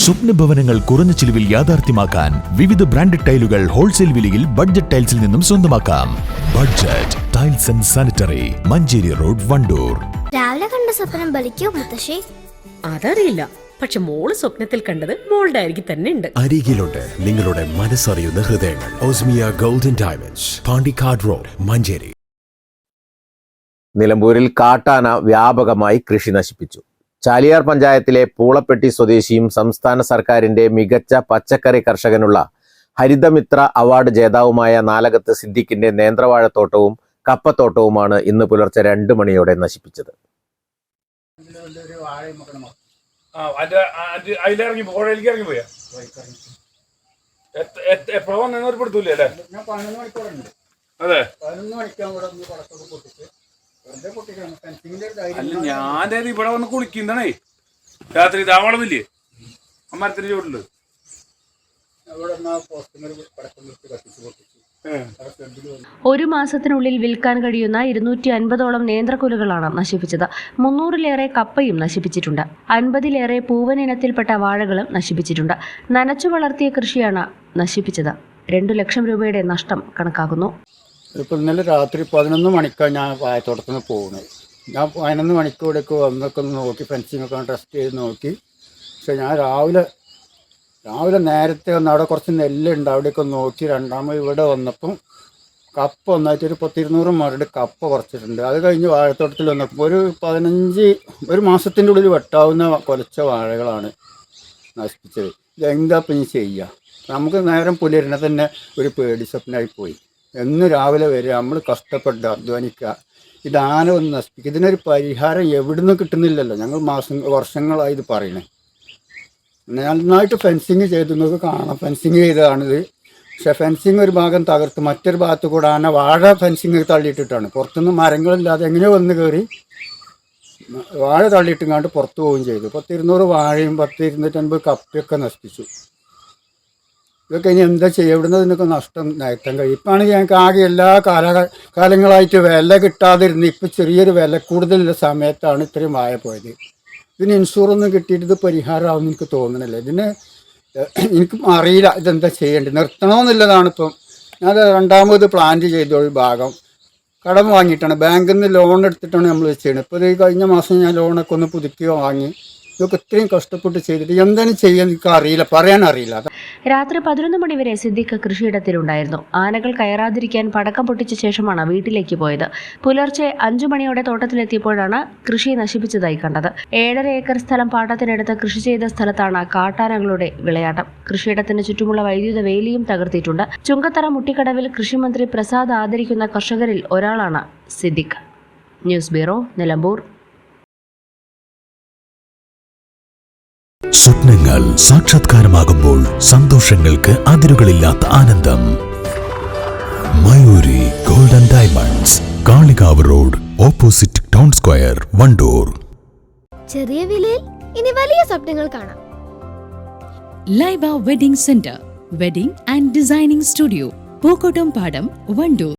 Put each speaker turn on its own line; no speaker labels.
സ്വപ്ന ഭവനങ്ങൾ കുറഞ്ഞ ചിലവിൽ യാഥാർത്ഥ്യമാക്കാൻ വിവിധ ബ്രാൻഡഡ് ടൈലുകൾ ഹോൾസെയിൽ വിലയിൽ ബഡ്ജറ്റ് ടൈൽസിൽ നിന്നും സ്വന്തമാക്കാം. Budget tiles and sanitary, Manjeri road, Wandoor.
രാവിലെ കണ്ട സ്വപ്നം ബലിക്കോ മുത്തശ്ശി?
അതറിയില്ല, പക്ഷെ മോള് സ്വപ്നത്തിൽ കണ്ടത് മോളുടെ അരികിൽ തന്നെ ഉണ്ട്.
അരികിലുണ്ട് നിങ്ങളുടെ മനസ്സറിയുന്ന ഹൃദയങ്ങൾ. Osmia golden diamonds, Pandikkad road, Manjeri.
നിലമ്പൂരിൽ കാട്ടാന വ്യാപകമായി കൃഷി നശിപ്പിച്ചു. ചാലിയാർ പഞ്ചായത്തിലെ പൂളപ്പെട്ടി സ്വദേശിയും സംസ്ഥാന സർക്കാരിന്റെ മികച്ച പച്ചക്കറി കർഷകനുള്ള ഹരിതമിത്ര അവാർഡ് ജേതാവുമായ നാലകത്ത് സിദ്ദിഖിന്റെ നേന്ത്രവാഴത്തോട്ടവും കപ്പത്തോട്ടവുമാണ് ഇന്ന് പുലർച്ചെ 2 മണിയോടെ നശിപ്പിച്ചത്.
ഞാനത് ഇവിടെ വന്ന് കുളിക്കുന്നേ രാത്രി താവളമില്ലേ അമ്മരത്തിന്റെ ചുവട്ടില്.
ഒരു മാസത്തിനുള്ളിൽ വിൽക്കാൻ കഴിയുന്ന 250ഓളം നേന്ത്രക്കുലകളാണ് നശിപ്പിച്ചത്. 300-ലേറെ കപ്പയും നശിപ്പിച്ചിട്ടുണ്ട്. 50-ലേറെ പൂവൻ ഇനത്തിൽപ്പെട്ട വാഴകളും നശിപ്പിച്ചിട്ടുണ്ട്. നനച്ചു വളർത്തിയ കൃഷിയാണ് നശിപ്പിച്ചത്. 2 ലക്ഷം രൂപയുടെ നഷ്ടം കണക്കാക്കുന്നു.
ഇപ്പോൾ ഇന്നലെ രാത്രി 11 മണിക്കാണ് ഞാൻ വാഴത്തോട്ടത്തിൽ നിന്ന് പോകുന്നത്. ഞാൻ 11 മണിക്കൂടേക്ക് വന്നൊക്കെ നോക്കി, ഫെൻസിങ്ങൊക്കെ ടെസ്റ്റ് ചെയ്ത് നോക്കി. പക്ഷെ ഞാൻ രാവിലെ നേരത്തെ വന്ന് അവിടെ കുറച്ച് നെല്ലുണ്ട്, അവിടെയൊക്കെ നോക്കി. രണ്ടാമത് ഇവിടെ വന്നപ്പം കപ്പ ഒന്നായിട്ട് ഒരു 10-200 മരട് കപ്പ കുറച്ചിട്ടുണ്ട്. അത് കഴിഞ്ഞ് വാഴത്തോട്ടത്തിൽ വന്നപ്പോൾ ഒരു മാസത്തിൻ്റെ ഉള്ളിൽ വെട്ടാവുന്ന കൊലച്ച വാഴകളാണ് നശിപ്പിച്ചത്. ഇതെന്താ ഇപ്പം ഇനി ചെയ്യുക? നമുക്ക് നേരം പുലരുന്ന തന്നെ ഒരു പേടി സ്വപ്നമായി പോയി. എന്ന് രാവിലെ വരെ നമ്മൾ കഷ്ടപ്പെട്ട് അധ്വാനിക്കുക, ഇതാന ഒന്ന് നശിപ്പിക്കുക. ഇതിനൊരു പരിഹാരം എവിടുന്ന് കിട്ടുന്നില്ലല്ലോ. ഞങ്ങൾ വർഷങ്ങളായി ഇത് പറയണേ. നന്നായിട്ട് ഫെൻസിങ് ചെയ്തു നോക്കി കാണാം. ഫെൻസിങ് ചെയ്തതാണിത്. പക്ഷേ ഫെൻസിങ് ഒരു ഭാഗം തകർത്ത് മറ്റൊരു ഭാഗത്ത് കൂടെ ആന വാഴ ഫെൻസിങ് തള്ളിയിട്ടിട്ടാണ്. പുറത്തുനിന്ന് മരങ്ങളില്ലാതെ എങ്ങനെയോ വന്ന് കയറി വാഴ തള്ളിയിട്ടുങ്ങാണ്ട് പുറത്തു പോവുകയും ചെയ്തു. 10-200 വാഴയും 10-250 കപ്പയൊക്കെ നശിപ്പിച്ചു. ഇതൊക്കെ ഇനി എന്താ ചെയ്യുക? ഇവിടുന്ന് ഇതിനൊക്കെ നഷ്ടം നികത്താൻ കഴിയും. ഇപ്പാണെങ്കിൽ ഞങ്ങൾക്ക് ആകെ എല്ലാ കാലങ്ങളായിട്ട് വില കിട്ടാതിരുന്ന് ഇപ്പം ചെറിയൊരു വില കൂടുതലുള്ള സമയത്താണ് ഇത്രയും വാഴ പോയത്. ഇതിന് ഇൻഷുറൻസ് കിട്ടിയിട്ട് ഇത് പരിഹാരമാകുമെന്ന് എനിക്ക് തോന്നുന്നില്ല. ഇതിന് എനിക്ക് അറിയില്ല ഇതെന്താ ചെയ്യേണ്ടത്. നിർത്തണമെന്നുള്ളതാണ്. ഇപ്പം ഞാൻ രണ്ടാമത് പ്ലാന്റ് ചെയ്ത ഒരു ഭാഗം കടം വാങ്ങിയിട്ടാണ്, ബാങ്കിൽ നിന്ന് ലോൺ എടുത്തിട്ടാണ് നമ്മൾ ചെയ്യുന്നത്. ഇപ്പോൾ ഈ കഴിഞ്ഞ മാസം ഞാൻ ലോണൊക്കെ ഒന്ന് പുതുക്കിയോ വാങ്ങി. ഇതൊക്കെ ഇത്രയും കഷ്ടപ്പെട്ട് ചെയ്തിട്ട് എന്താണ് ചെയ്യാൻ എനിക്ക് അറിയില്ല, പറയാനറിയില്ല.
രാത്രി 11 മണിവരെ സിദ്ദിഖ് കൃഷിയിടത്തിലുണ്ടായിരുന്നു. ആനകൾ കയറാതിരിക്കാൻ പടക്കം പൊട്ടിച്ച ശേഷമാണ് വീട്ടിലേക്ക് പോയത്. പുലർച്ചെ 5 മണിയോടെ തോട്ടത്തിലെത്തിയപ്പോഴാണ് കൃഷി നശിപ്പിച്ചതായി കണ്ടത്. 7.5 ഏക്കർ സ്ഥലം പാട്ടത്തിനെടുത്ത് കൃഷി ചെയ്ത സ്ഥലത്താണ് കാട്ടാനകളുടെ വിളയാട്ടം. കൃഷിയിടത്തിന് ചുറ്റുമുള്ള വൈദ്യുത വേലിയും തകർത്തിട്ടുണ്ട്. ചുങ്കത്തറ മുട്ടിക്കടവിൽ കൃഷിമന്ത്രി പ്രസാദ് ആദരിക്കുന്ന കർഷകരിൽ ഒരാളാണ് സിദ്ദിഖ്. News bureau, Nilambur.
സ്വപ്നങ്ങൾ സാക്ഷാത്കാരമാകുമ്പോൾ സന്തോഷങ്ങൾക്ക് അതിരുകളില്ലാത്ത ആനന്ദം. Mayuri golden diamonds, Kalikavu road, opposite town square, Wandoor.
ചെറിയ വിലയിൽ ഇനി വലിയ സ്വപ്നങ്ങൾ കാണാം.
Laiba wedding centre, wedding and designing studio, Pookottam പാടം, വണ്ടൂർ.